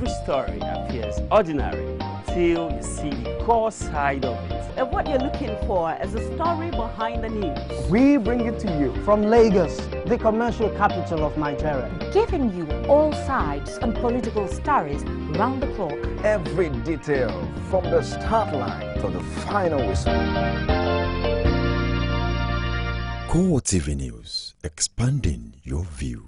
every story appears ordinary till you see the core side of it. And what you're looking for is the story behind the news. We bring it to you from Lagos, the commercial capital of Nigeria. Giving you all sides and political stories round the clock. Every detail from the start line to the final whistle. CoreTV News, expanding your view.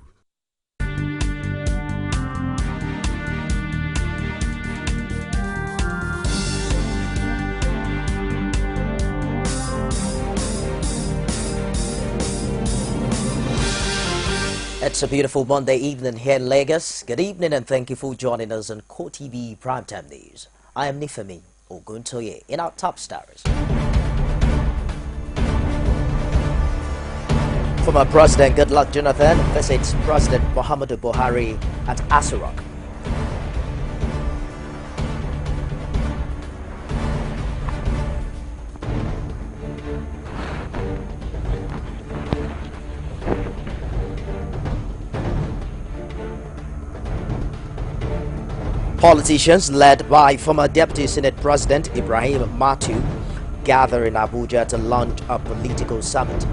It's a beautiful Monday evening here in Lagos. Good evening and thank you for joining us on CoreTV Primetime News. I am Nifemi Oguntoye in our top stories. Former President Goodluck Jonathan visits President Muhammadu Buhari at Aso Rock. . Politicians led by former Deputy Senate President Ibrahim Matu gather in Abuja to launch a political summit.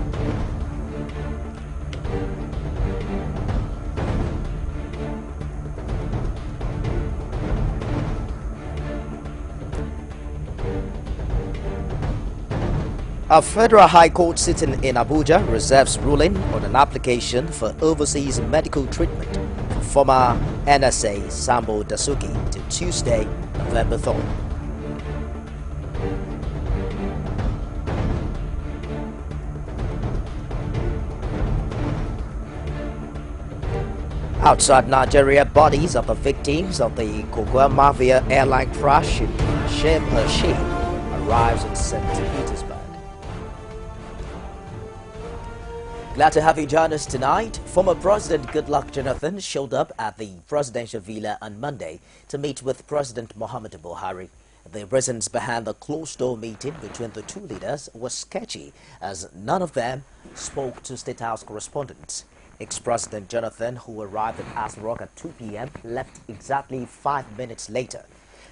A federal high court sitting in Abuja reserves ruling on an application for overseas medical treatment for former NSA Sambo Dasuki till Tuesday, November 3rd. Outside Nigeria, bodies of the victims of the Kogwa Mafia airline crash in Sharm el-Sheikh arrives in St. Petersburg. Glad to have you join us tonight. Former President Goodluck Jonathan showed up at the presidential villa on Monday to meet with President Muhammadu Buhari. The reasons behind the closed-door meeting between the two leaders was sketchy, as none of them spoke to State House correspondents. Ex-President Jonathan, who arrived at Aso Rock at 2 p.m., left exactly 5 minutes later.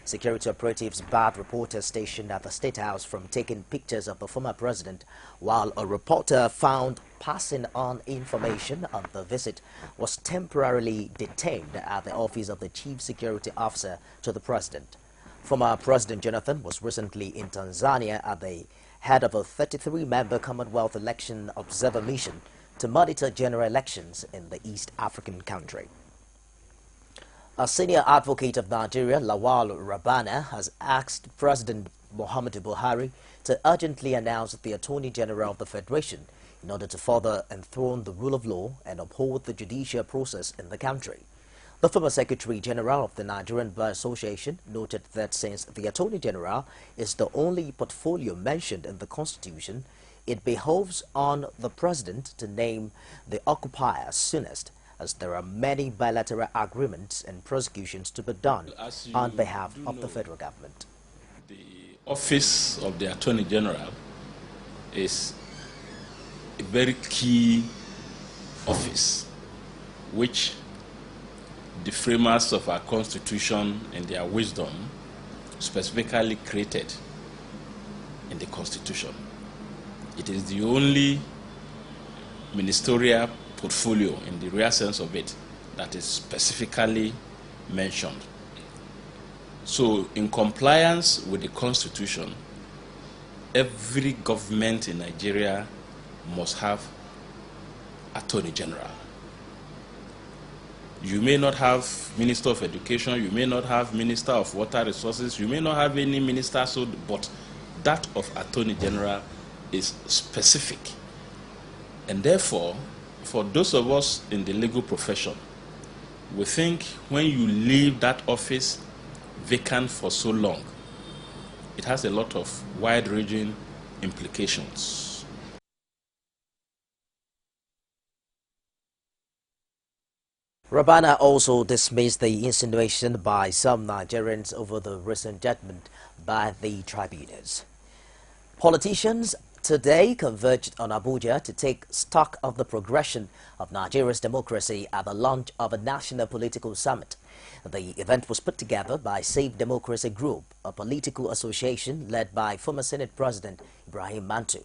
Security operatives barred reporters stationed at the State House from taking pictures of the former president, while a reporter found passing on information on the visit was temporarily detained at the office of the Chief Security Officer to the president. Former President Jonathan was recently in Tanzania at the head of a 33-member Commonwealth Election Observer Mission to monitor general elections in the East African country. A senior advocate of Nigeria, Lawal Rabana, has asked President Muhammadu Buhari to urgently announce the Attorney General of the Federation in order to further enthrone the rule of law and uphold the judicial process in the country. The former Secretary General of the Nigerian Bar Association noted that since the Attorney General is the only portfolio mentioned in the Constitution, it behoves on the President to name the occupier soonest, as there are many bilateral agreements and prosecutions to be done on behalf of the federal government. The office of the Attorney General is a very key office which the framers of our Constitution in their wisdom specifically created in the Constitution. It is the only ministerial portfolio in the real sense of it that is specifically mentioned. So in compliance with the Constitution, every government in Nigeria must have Attorney General. You may not have Minister of Education, you may not have Minister of Water Resources, you may not have any minister, but that of Attorney General is specific. And therefore, for those of us in the legal profession, we think when you leave that office vacant for so long, it has a lot of wide-ranging implications. Rabana also dismissed the insinuation by some Nigerians over the recent judgment by the tribunals. Politicians Today converged on Abuja to take stock of the progression of Nigeria's democracy at the launch of a national political summit. The event was put together by Save Democracy Group, a political association led by former Senate President Ibrahim Mantu.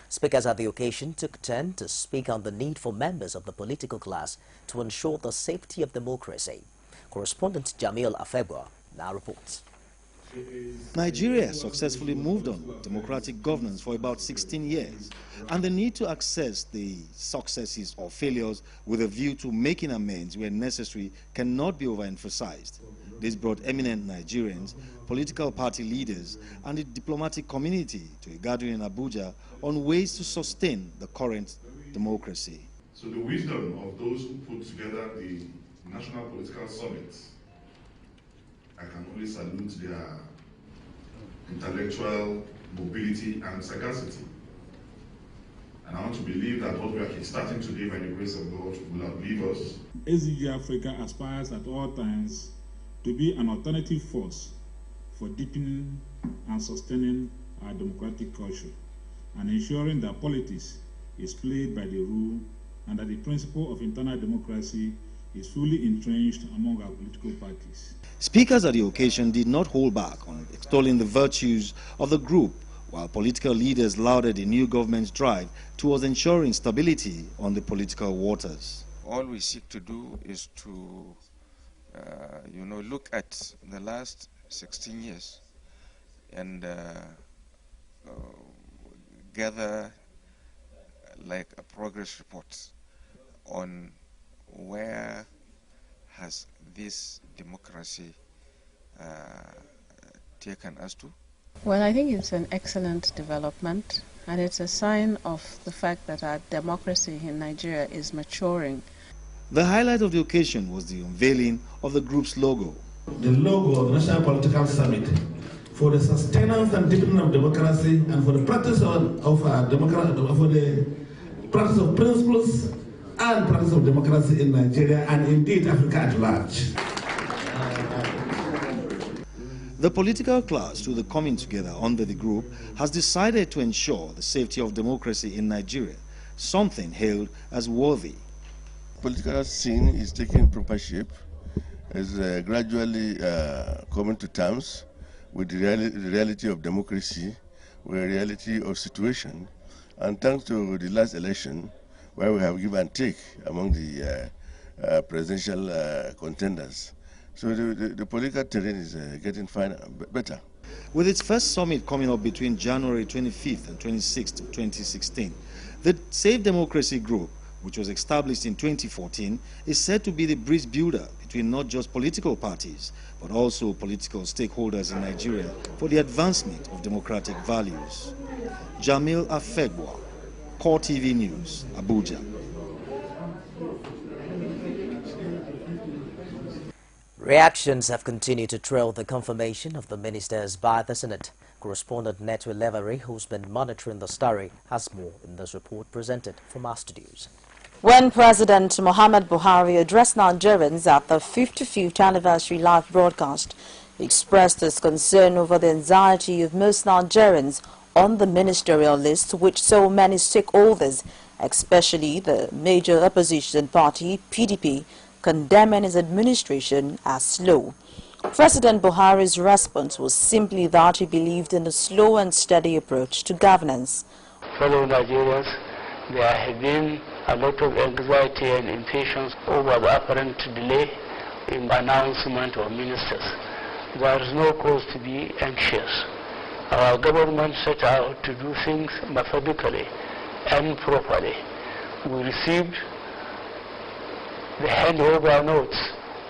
Speakers at the occasion took turn to speak on the need for members of the political class to ensure the safety of democracy. Correspondent Jamil Afebwa now reports. Nigeria has successfully moved on democratic governance for about 16 years, and the need to access the successes or failures with a view to making amends where necessary cannot be overemphasized. This brought eminent Nigerians, political party leaders, and the diplomatic community to a gathering in Abuja on ways to sustain the current democracy. So the wisdom of those who put together the National Political Summit, I can only salute their intellectual mobility and sagacity. And I want to believe that what we are starting today, by the grace of God, will outlive us. SDG Africa aspires at all times to be an alternative force for deepening and sustaining our democratic culture and ensuring that politics is played by the rule and that the principle of internal democracy is fully entrenched among our political parties. Speakers at the occasion did not hold back on extolling the virtues of the group, while political leaders lauded the new government's drive towards ensuring stability on the political waters. All we seek to do is to, look at the last 16 years and gather like a progress report on where has this democracy taken us to. Well, I think it's an excellent development, and it's a sign of the fact that our democracy in Nigeria is maturing. The highlight of the occasion was the unveiling of the group's logo. The logo of the National Political Summit for the sustenance and deepening of democracy and for the practice of principles and practice of democracy in Nigeria and indeed Africa at large. The political class, through the coming together under the group, has decided to ensure the safety of democracy in Nigeria, something hailed as worthy. Political scene is taking proper shape, is gradually coming to terms with the reality of democracy, with the reality of situation, and thanks to the last election, where we have give and take among the presidential contenders. So the political terrain is getting better. With its first summit coming up between January 25th and 26th of 2016, the Save Democracy Group, which was established in 2014, is said to be the bridge builder between not just political parties, but also political stakeholders in Nigeria for the advancement of democratic values. Jamil Afegwa, CoreTV News, Abuja. Reactions have continued to trail the confirmation of the ministers by the Senate. Correspondent Netwe Levery, who's been monitoring the story, has more in this report presented from our studios. When President Muhammad Buhari addressed Nigerians at the 55th anniversary live broadcast, he expressed his concern over the anxiety of most Nigerians on the ministerial list, which so many stakeholders, especially the major opposition party, PDP, condemning his administration as slow. President Buhari's response was simply that he believed in a slow and steady approach to governance. Fellow Nigerians, there has been a lot of anxiety and impatience over the apparent delay in announcement of ministers. There is no cause to be anxious. Our government set out to do things methodically and properly. We received the handover notes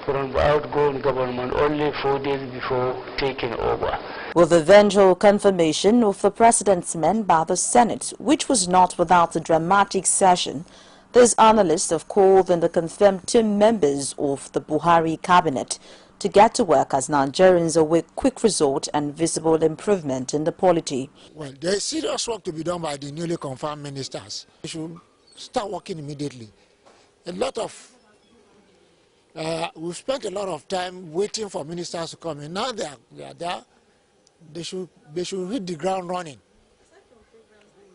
from the outgoing government only 4 days before taking over. With the eventual confirmation of the president's men by the Senate, which was not without a dramatic session, these analysts have called on the confirmed 2 members of the Buhari cabinet to get to work as Nigerians await quick result and visible improvement in the polity. Well, there is serious work to be done by the newly confirmed ministers. They should start working immediately. We've spent a lot of time waiting for ministers to come in. Now they are there. They should hit the ground running.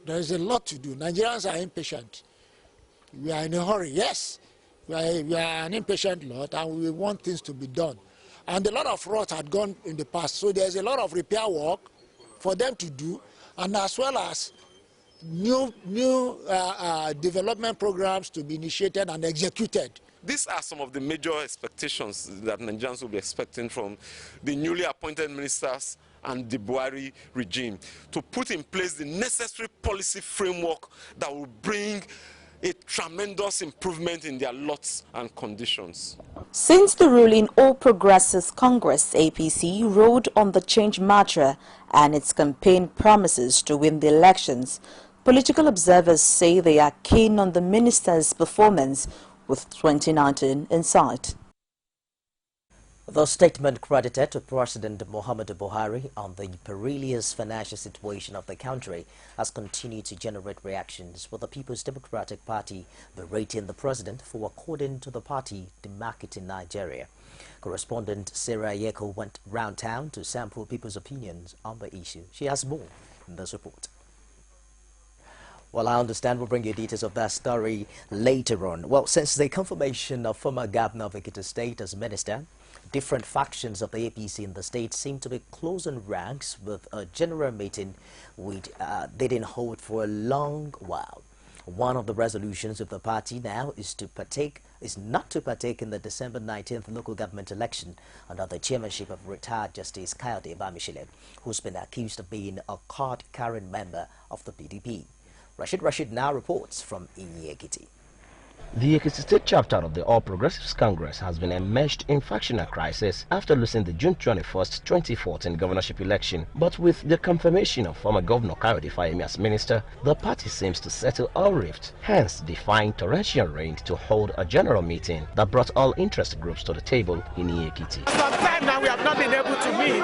There is a lot to do. Nigerians are impatient. We are in a hurry. Yes, we are an impatient lot, and we want things to be done. And a lot of roads had gone in the past, so there's a lot of repair work for them to do, and as well as new development programs to be initiated and executed. These are some of the major expectations that Nigerians will be expecting from the newly appointed ministers and the Buhari regime, to put in place the necessary policy framework that will bring a tremendous improvement in their lots and conditions. Since the ruling All Progressives Congress APC rode on the change mantra and its campaign promises to win the elections, political observers say they are keen on the minister's performance with 2019 in sight. The statement credited to President Muhammadu Buhari on the perilous financial situation of the country has continued to generate reactions, with the People's Democratic Party berating the president for, according to the party, demarketing Nigeria. Correspondent Sarah Ayeko went round town to sample people's opinions on the issue. She has more in this report. Well, I understand we'll bring you details of that story later on. Well, since the confirmation of former governor of Ekiti State as minister, different factions of the APC in the state seem to be closing ranks, with a general meeting which they didn't hold for a long while. One of the resolutions of the party now is not to partake in the December 19th local government election under the chairmanship of retired Justice Kayode Bamishile, who's been accused of being a card-carrying member of the PDP. Rashid now reports from Ekiti. The Ekiti State chapter of the All Progressives Congress has been enmeshed in factional crisis after losing the June 21, 2014 governorship election. But with the confirmation of former Governor Kayode Fayemi as minister, the party seems to settle all rifts, hence defying torrential rain to hold a general meeting that brought all interest groups to the table in Ekiti. For some time now we have not been able to meet.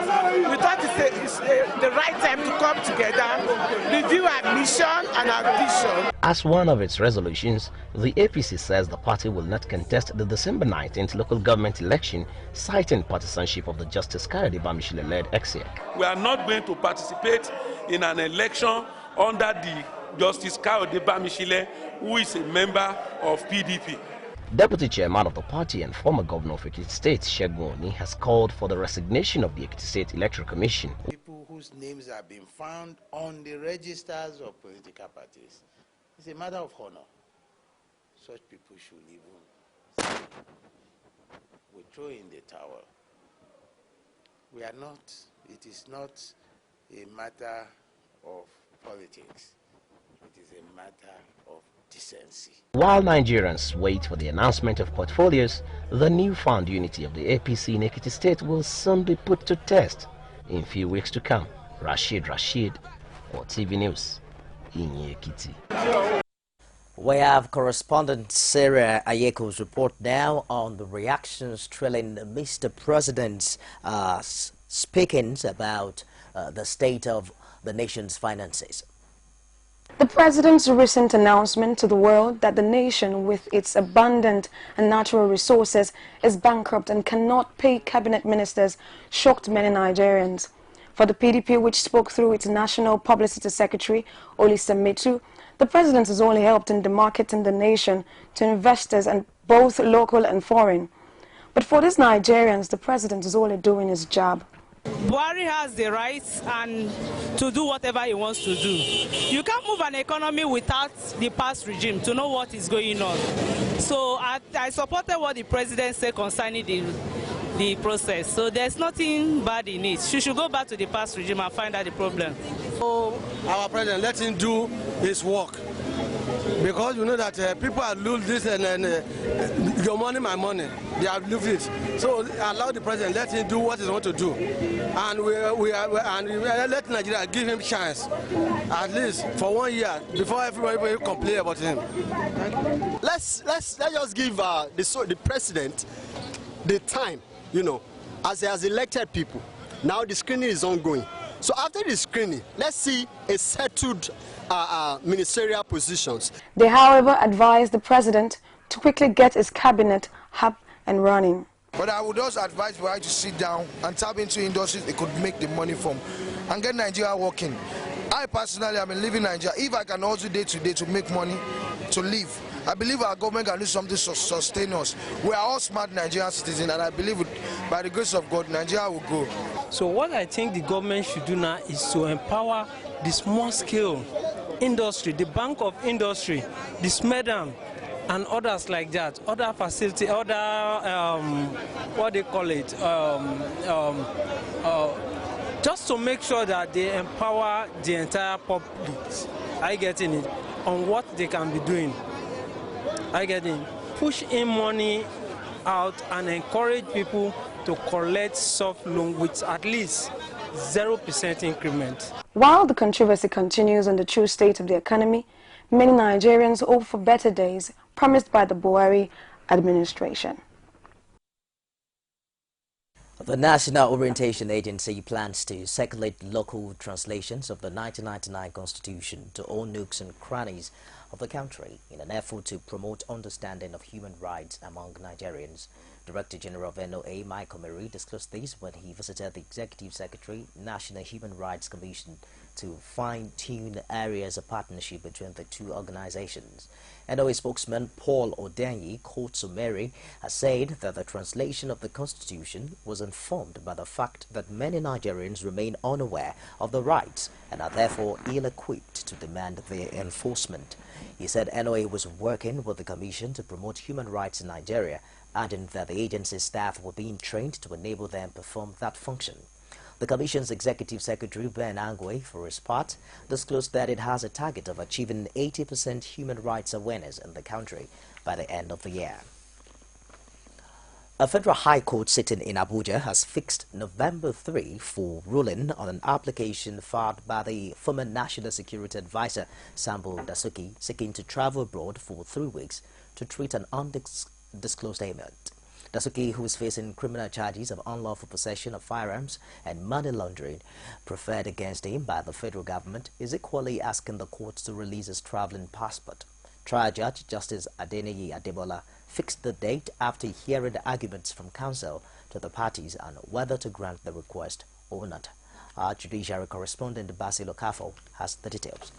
We thought it's the right time to come together, review our mission and our vision. As one of its resolutions, the APC says the party will not contest the December 19th local government election, citing partisanship of the Justice Kayode Bamishile-led EXIAC. We are not going to participate in an election under the Justice Kayode Bamishile, who is a member of PDP. Deputy chairman of the party and former governor of Ekiti State, Segun Oni, has called for the resignation of the Ekiti State Electoral Commission. People whose names have been found on the registers of political parties. It's a matter of honor. Such people should even we throw in the towel. We are not, it is not a matter of politics. It is a matter of decency. While Nigerians wait for the announcement of portfolios, the newfound unity of the APC in Ekiti State will soon be put to test in few weeks to come. Rashid, CoreTV News in Ekiti. We have correspondent Sarah Ayeko's report now on the reactions trailing Mr. President's speakings about the state of the nation's finances. The president's recent announcement to the world that the nation, with its abundant and natural resources, is bankrupt and cannot pay cabinet ministers shocked many Nigerians. For the PDP, which spoke through its National Publicity Secretary, Olisa Metu, the president has only helped in demarketing the nation to investors, and both local and foreign. But for these Nigerians, the president is only doing his job. Buhari has the right and to do whatever he wants to do. You can't move an economy without the past regime to know what is going on. So I supported what the president said concerning the process. So there's nothing bad in it. She should go back to the past regime and find out the problem. So our president, let him do his work. Because you know that people are lose this and your money, my money. They have lose it. So allow the president, let him do what he wants to do, and we let Nigeria give him chance, at least for 1 year before everybody complain about him. Let's just give the president the time, you know, as he has elected people. Now the screening is ongoing. So after the screening, let's see a settled ministerial positions. They, however, advised the president to quickly get his cabinet up and running. But I would also advise Buhari to sit down and tap into industries they could make the money from and get Nigeria working. I personally am living in Nigeria. If I can also day to day to make money to live, I believe our government can do something to sustain us. We are all smart Nigerian citizens, and I believe by the grace of God, Nigeria will go. So what I think the government should do now is to empower the small-scale industry, the bank of industry, the SMEDAM, and others like that, other facility, other, what they call it, just to make sure that they empower the entire public. I get in it on what they can be doing. I get in. Push in money out and encourage people to collect soft loan with at least 0% increment. While the controversy continues on the true state of the economy, many Nigerians hope for better days promised by the Buhari administration. The National Orientation Agency plans to circulate local translations of the 1999 Constitution to all nooks and crannies of the country in an effort to promote understanding of human rights among Nigerians. Director General of NOA, Michael Mary, disclosed this when he visited the Executive Secretary, National Human Rights Commission, to fine-tune areas of partnership between the two organizations. NOA spokesman Paul Odenyi Kotsumeri has said that the translation of the Constitution was informed by the fact that many Nigerians remain unaware of the rights and are therefore ill-equipped to demand their enforcement. He said NOA was working with the Commission to promote human rights in Nigeria, adding that the agency's staff were being trained to enable them to perform that function. The Commission's Executive Secretary, Ben Angwe, for his part, disclosed that it has a target of achieving 80% human rights awareness in the country by the end of the year. A federal high court sitting in Abuja has fixed November 3 for ruling on an application filed by the former National Security Advisor, Sambo Dasuki, seeking to travel abroad for 3 weeks to treat an undisclosed ailment. Dasuki, who is facing criminal charges of unlawful possession of firearms and money laundering preferred against him by the federal government, is equally asking the court to release his traveling passport. Trial Judge Justice Adeniyi Adebola fixed the date after hearing the arguments from counsel to the parties on whether to grant the request or not. Our judiciary correspondent Basil Okafo has the details.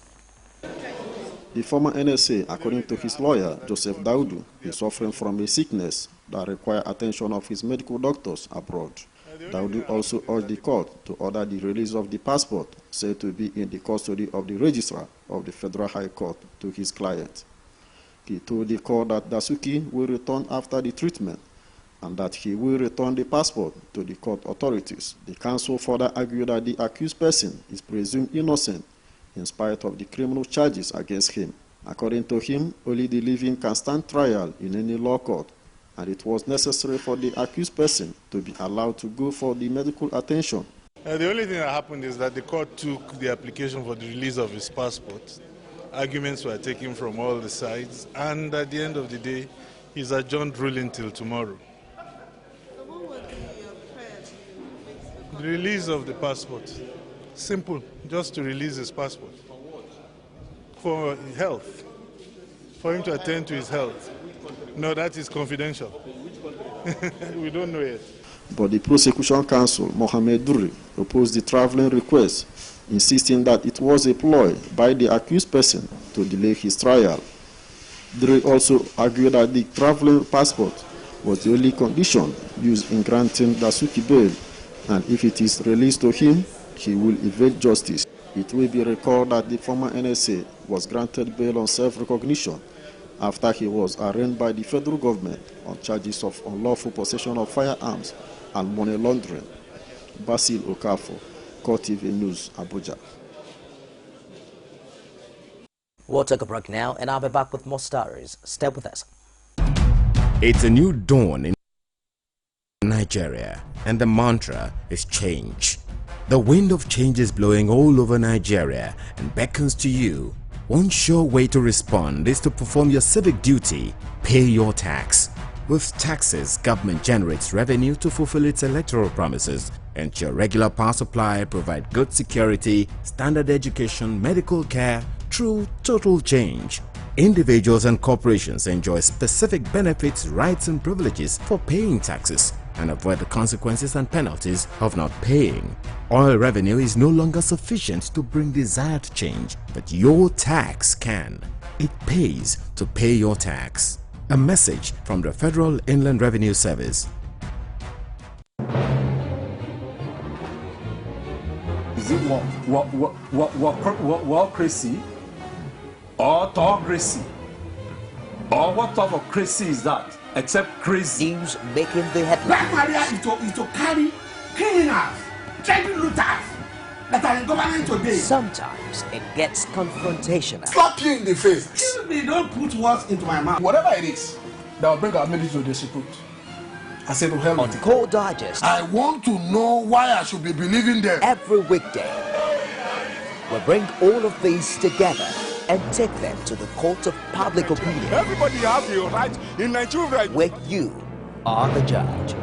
The former NSA, according to his lawyer, Joseph Daudu, is suffering from a sickness that requires attention of his medical doctors abroad. Daudu also urged the court to order the release of the passport said to be in the custody of the registrar of the Federal High Court to his client. He told the court that Dasuki will return after the treatment and that he will return the passport to the court authorities. The counsel further argued that the accused person is presumed innocent in spite of the criminal charges against him. According to him, only the living can stand trial in any law court, and it was necessary for the accused person to be allowed to go for the medical attention. The only thing that happened is that the court took the application for the release of his passport. Arguments were taken from all the sides, and at the end of the day, he's adjourned ruling till tomorrow. So what was the The release of the passport. Simple, just to release his passport. For what? For health. For him to attend to his health. No, that is confidential. We don't know yet. But the prosecution counsel, Mohamed Duri, opposed the traveling request, insisting that it was a ploy by the accused person to delay his trial. Duri also argued that the traveling passport was the only condition used in granting Dasuki bail, and if it is released to him, he will evade justice. It will be recalled that the former NSA was granted bail on self-recognition after he was arraigned by the federal government on charges of unlawful possession of firearms and money laundering. Basil Okafo, CoreTV News, Abuja. We'll take a break now, and I'll be back with more stories. Stay with us. It's a new dawn in Nigeria, and the mantra is change. The wind of change is blowing all over Nigeria and beckons to you. One sure way to respond is to perform your civic duty, pay your tax. With taxes, government generates revenue to fulfill its electoral promises, ensure regular power supply, provide good security, standard education, medical care, true total change. Individuals and corporations enjoy specific benefits, rights and privileges for paying taxes. and avoid the consequences and penalties of not paying. Oil revenue is no longer sufficient to bring desired change, but your tax can. It pays to pay your tax. A message from the Federal Inland Revenue Service. Is it crazy or autocracy? Or what type of crazy is that? Except crazy. News making the headlines. Black Maria is to carry criminals, trading looters that are in government today. Sometimes it gets confrontational. Slap you in the face. Excuse me, don't put words into my mouth. Whatever it is that will bring our military to disrepute, I say to hell on Core Digest. I want to know why I should be believing them. Every weekday, we bring all of these together and take them to the court of public opinion. Everybody has the right in Nigeria. Where you are the judge.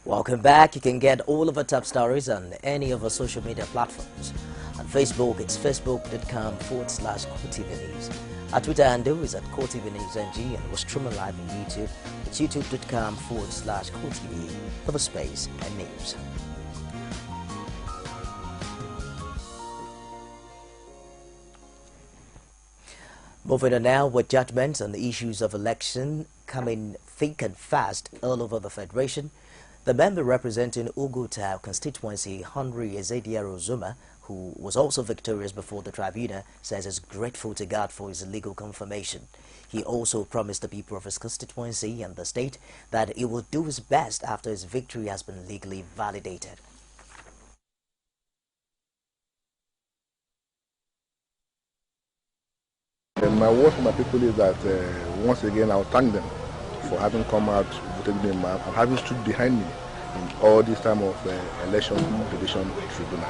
Welcome back. You can get all of our top stories on any of our social media platforms. On Facebook, it's facebook.com/CoreTV News. Our Twitter handle is at CoreTV News NG, and we're streaming live on YouTube. It's youtube.com/CoreTV for the space and news. Moving on now, with judgments on the issues of election coming thick and fast all over the Federation, the member representing Ugutau constituency, Henry Ezediaro Zuma, who was also victorious before the tribunal, says he's grateful to God for his legal confirmation. He also promised the people of his constituency and the state that he will do his best after his victory has been legally validated. My word for my people is that once again I'll thank them for having come out, voted them and having stood behind me in all this time of election division tribunal.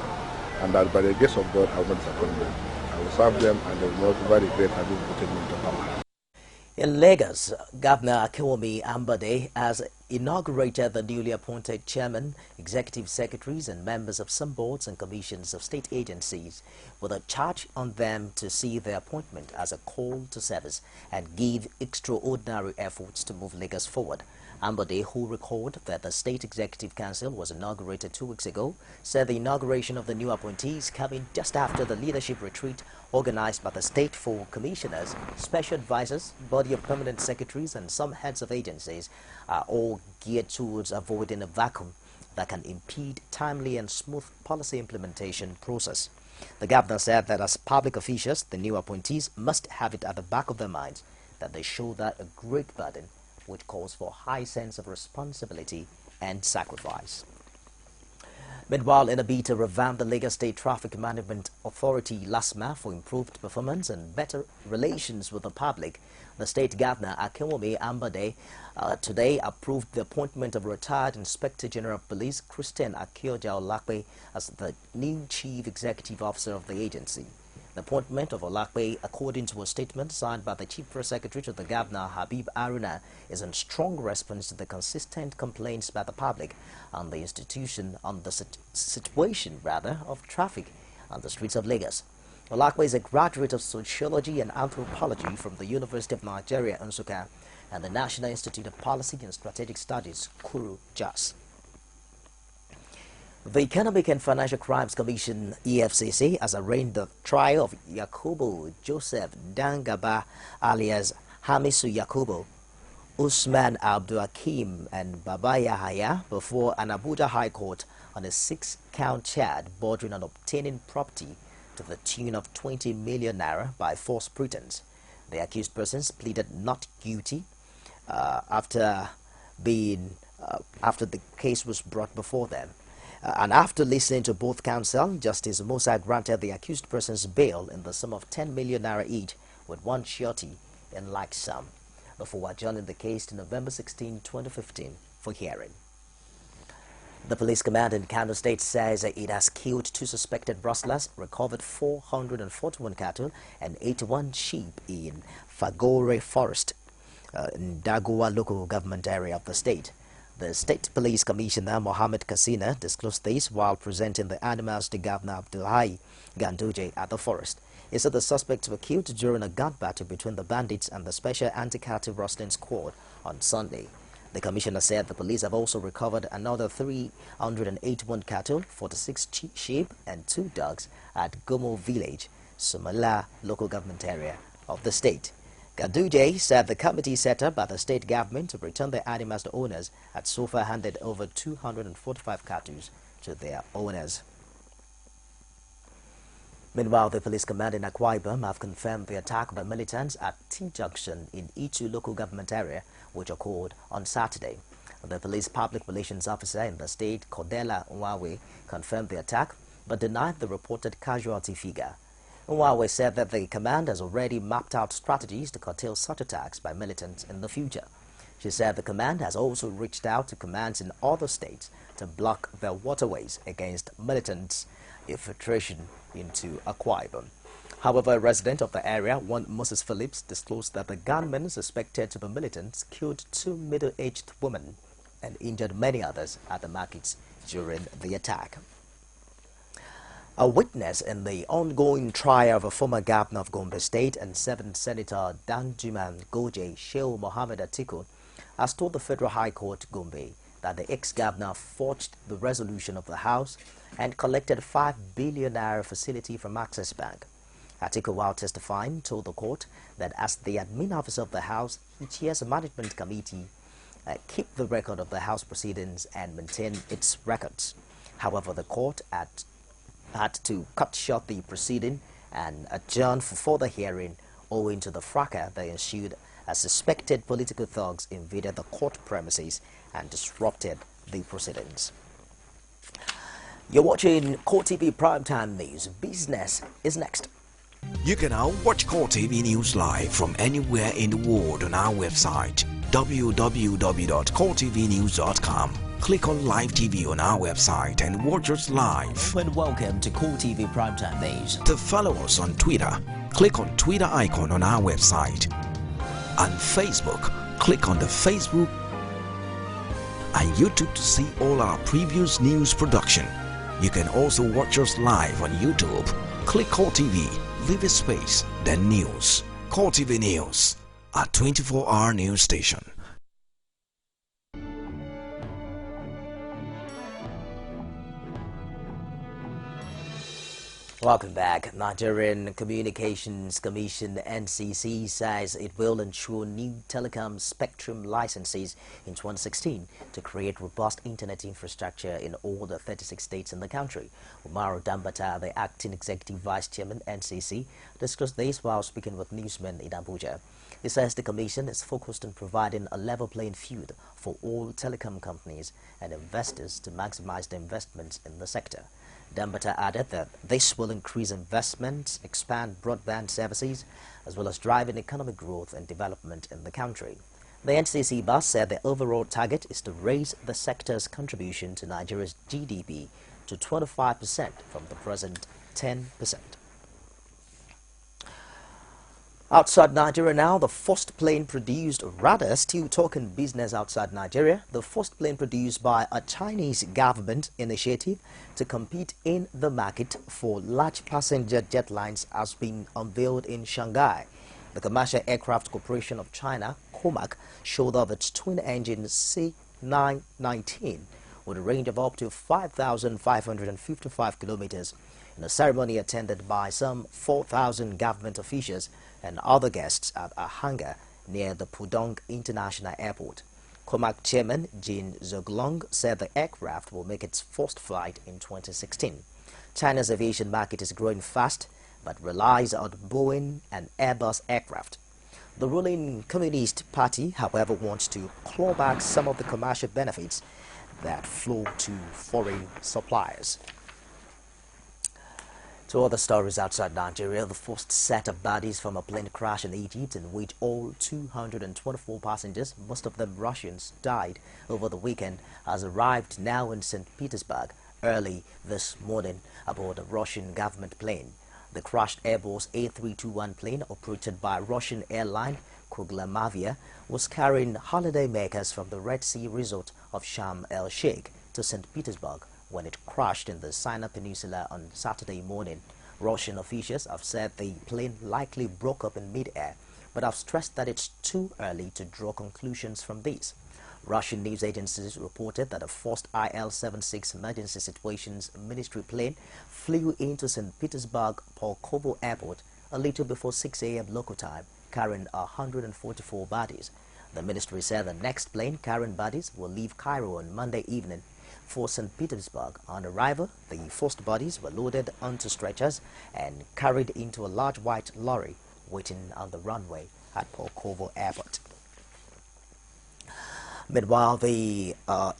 And that by the grace of God I will not disappoint them. I will serve them and they will not very regret having voted me into power. In Lagos, Governor Akinwumi Ambode has inaugurated the newly appointed chairman, executive secretaries and members of some boards and commissions of state agencies, with a charge on them to see their appointment as a call to service and give extraordinary efforts to move Lagos forward. Ambode, who recalled that the State Executive Council was inaugurated 2 weeks ago, said the inauguration of the new appointees coming just after the leadership retreat organized by the state for commissioners, special advisors, body of permanent secretaries and some heads of agencies are all geared towards avoiding a vacuum that can impede timely and smooth policy implementation process. The governor said that as public officials, the new appointees must have it at the back of their minds that they shoulder a great burden which calls for a high sense of responsibility and sacrifice. Meanwhile, in a bid to revamp the Lagos State Traffic Management Authority LASMA for improved performance and better relations with the public, the state governor Akinwumi Ambode today approved the appointment of retired Inspector General of Police Christian Akioja Olakpe as the new Chief Executive Officer of the agency. The appointment of Olakpe, according to a statement signed by the Chief Press Secretary to the Governor Habib Aruna, is in strong response to the consistent complaints by the public on the institution on the situation of traffic on the streets of Lagos. Olakpe is a graduate of Sociology and Anthropology from the University of Nigeria, Nsukka, and the National Institute of Policy and Strategic Studies, Kuru, Jos. The Economic and Financial Crimes Commission, EFCC, has arraigned the trial of Yakubu Joseph Dangaba alias Hamisu Yakubu, Usman Abdul Hakim and Baba Yahaya before an Abuja High Court on a 6-count charge bordering on obtaining property to the tune of 20 million naira by false pretense. The accused persons pleaded not guilty after the case was brought before them. And after listening to both counsel, Justice Musa granted the accused persons bail in the sum of 10 million naira each, with one surety in like sum, before adjourning the case to November 16, 2015 for hearing. The police command in Kano State says it has killed 2 suspected rustlers, recovered 441 cattle and 81 sheep in Fagore Forest, in Dagowa local government area of the state. The State Police Commissioner Mohammed Kassina disclosed this while presenting the animals to Governor Abdullahi Ganduje at the forest. He said the suspects were killed during a gun battle between the bandits and the Special Anti-Cattle Rustling Squad on Sunday. The commissioner said the police have also recovered another 381 cattle, 46 sheep and 2 dogs at Gomo village, Sumala local government area of the state. Gaduje said the committee set up by the state government to return the animals to owners had so far handed over 245 cattle to their owners. Meanwhile, the police command in Akwa Ibom have confirmed the attack by militants at T-Junction in Itu local government area, which occurred on Saturday. The police public relations officer in the state, Cordella Nwawe, confirmed the attack but denied the reported casualty figure. Nwawe said that the command has already mapped out strategies to curtail such attacks by militants in the future. She said the command has also reached out to commands in other states to block their waterways against militants' infiltration into Akwa Ibom. However, a resident of the area, one Moses Phillips, disclosed that the gunmen suspected to be militants killed 2 middle-aged women and injured many others at the markets during the attack. A witness in the ongoing trial of a former governor of Gombe State and 7th Senator Danjuman Goje, Shehu Mohammed Atiku, has told the Federal High Court Gombe that the ex-governor forged the resolution of the House and collected 5 billion naira facility from Access Bank. Atiku, while testifying, told the court that as the admin officer of the House, he chairs a management committee, keep the record of the House proceedings and maintain its records. However, the court had to cut short the proceeding and adjourn for further hearing owing to the fracas that ensued as suspected political thugs invaded the court premises and disrupted the proceedings. You're watching CoreTV Primetime News. Business is next. You can now watch CoreTV News live from anywhere in the world on our website www.coretvnews.com. Click on Live TV on our website and watch us live. And welcome to CoreTV Primetime News. To follow us on Twitter, click on Twitter icon on our website. On Facebook, click on the Facebook and YouTube to see all our previous news production. You can also watch us live on YouTube. Click CoreTV, leave a space, then News. CoreTV News, our 24-hour news station. Welcome back. Nigerian Communications Commission (NCC) says it will ensure new telecom spectrum licenses in 2016 to create robust internet infrastructure in all the 36 states in the country. Umaru Dambata, the acting executive vice chairman (NCC), discussed this while speaking with newsmen in Abuja. He says the commission is focused on providing a level playing field for all telecom companies and investors to maximize their investments in the sector. Dambata added that this will increase investments, expand broadband services, as well as driving economic growth and development in the country. The NCC boss said the overall target is to raise the sector's contribution to Nigeria's GDP to 25% from the present 10%. Outside Nigeria now, the first plane produced, rather still talking business outside Nigeria, the first plane produced by a Chinese government initiative to compete in the market for large passenger jet lines has been unveiled in Shanghai. The Commercial Aircraft Corporation of China, COMAC, showed off its twin-engine C919 with a range of up to 5,555 kilometers in a ceremony attended by some 4,000 government officials and other guests at a hangar near the Pudong International Airport. COMAC chairman Jin Zoglong said the aircraft will make its first flight in 2016. China's aviation market is growing fast but relies on Boeing and Airbus aircraft. The ruling Communist Party, however, wants to claw back some of the commercial benefits that flow to foreign suppliers. To other stories outside Nigeria, the first set of bodies from a plane crash in Egypt in which all 224 passengers, most of them Russians, died over the weekend has arrived now in St. Petersburg early this morning aboard a Russian government plane. The crashed Airbus A321 plane operated by Russian airline Kuglamavia was carrying holidaymakers from the Red Sea resort of Sharm el-Sheikh to St. Petersburg when it crashed in the Sinai Peninsula on Saturday morning. Russian officials have said the plane likely broke up in mid-air, but have stressed that it's too early to draw conclusions from this. Russian news agencies reported that a first IL-76 Emergency Situations Ministry plane flew into St. Petersburg Pulkovo Airport a little before 6 a.m. local time, carrying 144 bodies. The ministry said the next plane carrying bodies will leave Cairo on Monday evening for St. Petersburg. On arrival, the first bodies were loaded onto stretchers and carried into a large white lorry waiting on the runway at Pulkovo Airport. Meanwhile, the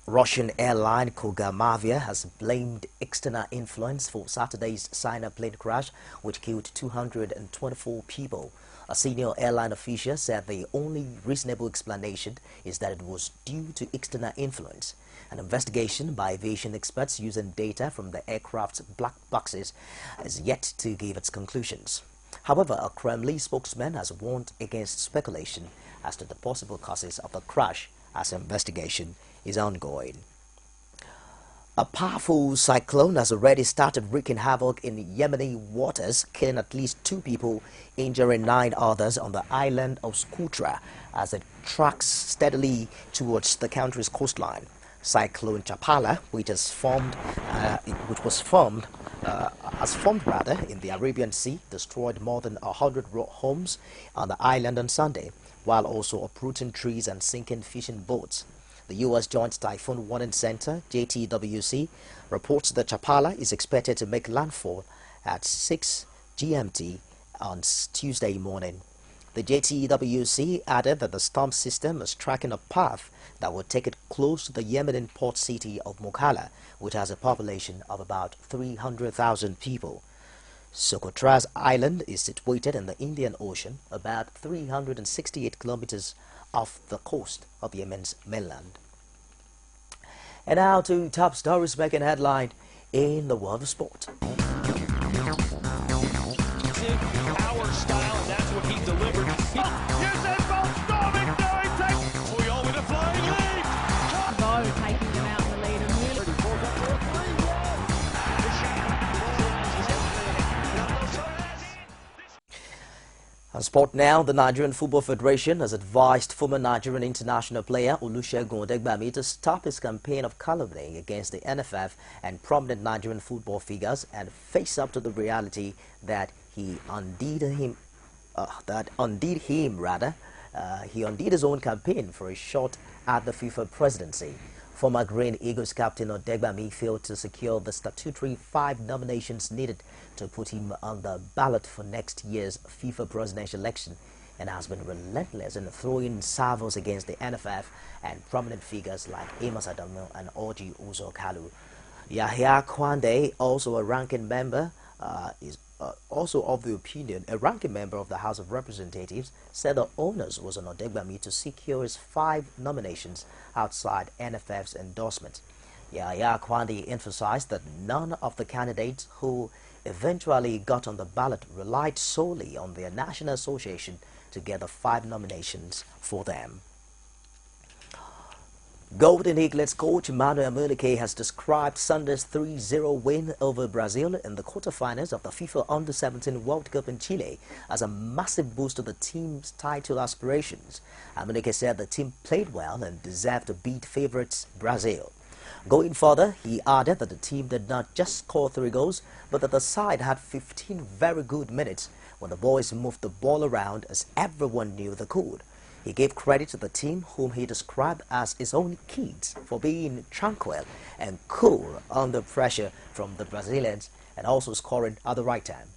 Russian airline Koga has blamed external influence for Saturday's China plane crash, which killed 224 people. A senior airline official said the only reasonable explanation is that it was due to external influence. An investigation by aviation experts using data from the aircraft's black boxes is yet to give its conclusions. However, a Kremlin spokesman has warned against speculation as to the possible causes of the crash, as investigation is ongoing. A powerful cyclone has already started wreaking havoc in Yemeni waters, killing at least 2 people, injuring 9 others on the island of Skutra as it tracks steadily towards the country's coastline. Cyclone Chapala, which was formed in the Arabian Sea, destroyed more than 100 homes on the island on Sunday, while also uprooting trees and sinking fishing boats. The U.S. Joint Typhoon Warning Center, JTWC, reports that Chapala is expected to make landfall at 6 GMT on Tuesday morning. The JTWC added that the storm system is tracking a path that will take it close to the Yemeni port city of Mukalla, which has a population of about 300,000 people. Socotra's island is situated in the Indian Ocean, about 368 kilometers off the coast of Yemen's mainland. And now to top stories making headline in the world of sport. Our style, and that's what he delivered. Here's that ball, storming, Puyol with a flying lead. Bo taking them out in the lead and really. On sport now, the Nigerian Football Federation has advised former Nigerian international player Olusegun Odegbami to stop his campaign of calumny against the NFF and prominent Nigerian football figures and face up to the reality that he undid his own campaign for a shot at the FIFA presidency. Former Green Eagles captain Odegbami failed to secure the statutory 5 nominations needed to put him on the ballot for next year's FIFA presidential election and has been relentless in throwing salvos against the NFF and prominent figures like Amos Adamu and Orji Uzo Kalu. Yahya Kwande, also a ranking member, also of the opinion, a ranking member of the House of Representatives, said the onus was on Odegbami to secure his 5 nominations outside NFF's endorsement. Yahya Kwande emphasized that none of the candidates who eventually got on the ballot relied solely on their national association to get the 5 nominations for them. Golden Eaglets coach Manuel Amunike has described Sunday's 3-0 win over Brazil in the quarterfinals of the FIFA Under-17 World Cup in Chile as a massive boost to the team's title aspirations. Amunike said the team played well and deserved to beat favorites Brazil. Going further, he added that the team did not just score 3 goals, but that the side had 15 very good minutes when the boys moved the ball around as everyone knew they could. He gave credit to the team, whom he described as his own kids, for being tranquil and cool under pressure from the Brazilians and also scoring at the right time.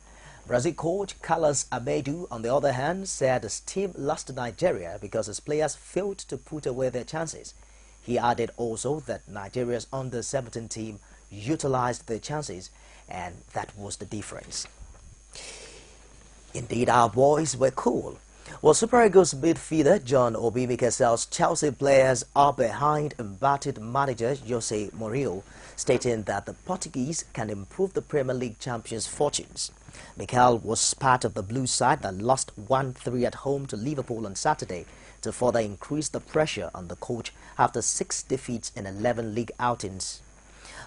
Brazil coach Carlos Amedu, on the other hand, said his team lost to Nigeria because his players failed to put away their chances. He added also that Nigeria's under-17 team utilized their chances, and that was the difference. Indeed, our boys were cool. Well, Super Eagles midfielder John Obi Mikel's Chelsea players are behind embattled manager Jose Mourinho, stating that the Portuguese can improve the Premier League champions' fortunes. Mikel was part of the blue side that lost 1-3 at home to Liverpool on Saturday to further increase the pressure on the coach after 6 defeats in 11 league outings.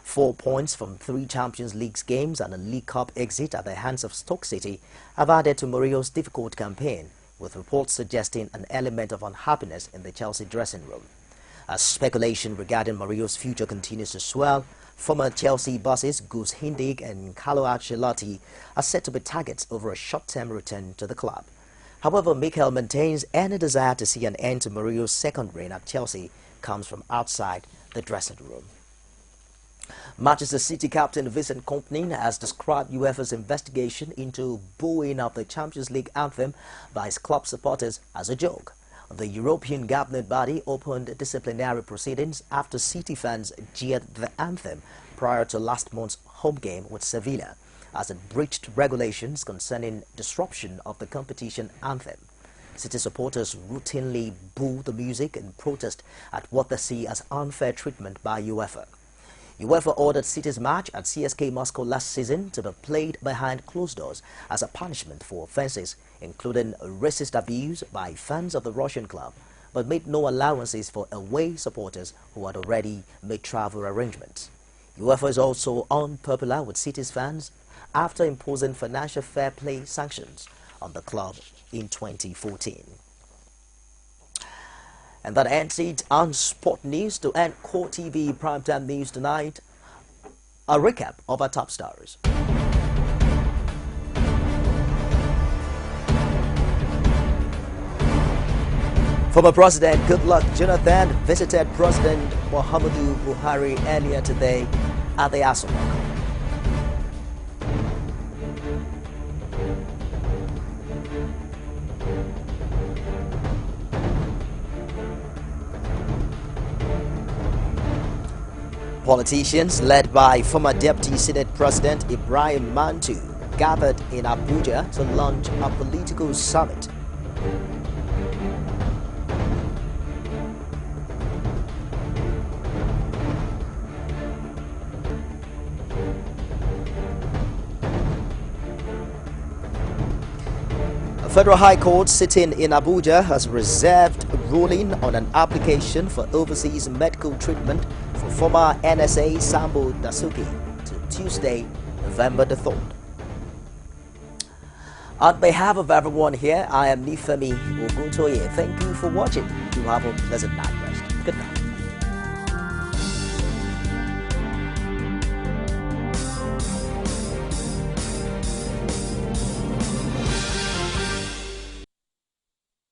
4 points from 3 Champions League games and a League Cup exit at the hands of Stoke City have added to Mourinho's difficult campaign, with reports suggesting an element of unhappiness in the Chelsea dressing room. As speculation regarding Mourinho's future continues to swell, former Chelsea bosses Gus Hindig and Carlo Ancelotti are said to be targets over a short-term return to the club. However, Mikel maintains any desire to see an end to Mourinho's second reign at Chelsea comes from outside the dressing room. Manchester City captain Vincent Kompany has described UEFA's investigation into booing of the Champions League anthem by his club supporters as a joke. The European governing body opened disciplinary proceedings after City fans jeered the anthem prior to last month's home game with Sevilla, as it breached regulations concerning disruption of the competition anthem. City supporters routinely boo the music in protest at what they see as unfair treatment by UEFA. UEFA ordered City's match at CSK Moscow last season to be played behind closed doors as a punishment for offences, including racist abuse by fans of the Russian club, but made no allowances for away supporters who had already made travel arrangements. UEFA is also unpopular with City's fans after imposing financial fair play sanctions on the club in 2014. And that ends it on Sport News. To end CoreTV Primetime News tonight, a recap of our top stars. Former President Goodluck Jonathan visited President Muhammadu Buhari earlier today at the Aso Rock. Politicians led by former Deputy Senate President Ibrahim Mantu gathered in Abuja to launch a political summit. A Federal High Court sitting in Abuja has reserved ruling on an application for overseas medical treatment for former NSA Sambo Dasuki to Tuesday, November the 3rd. On behalf of everyone here, I am Nifemi Oguntoye. Thank you for watching. You have a pleasant night rest. Good night.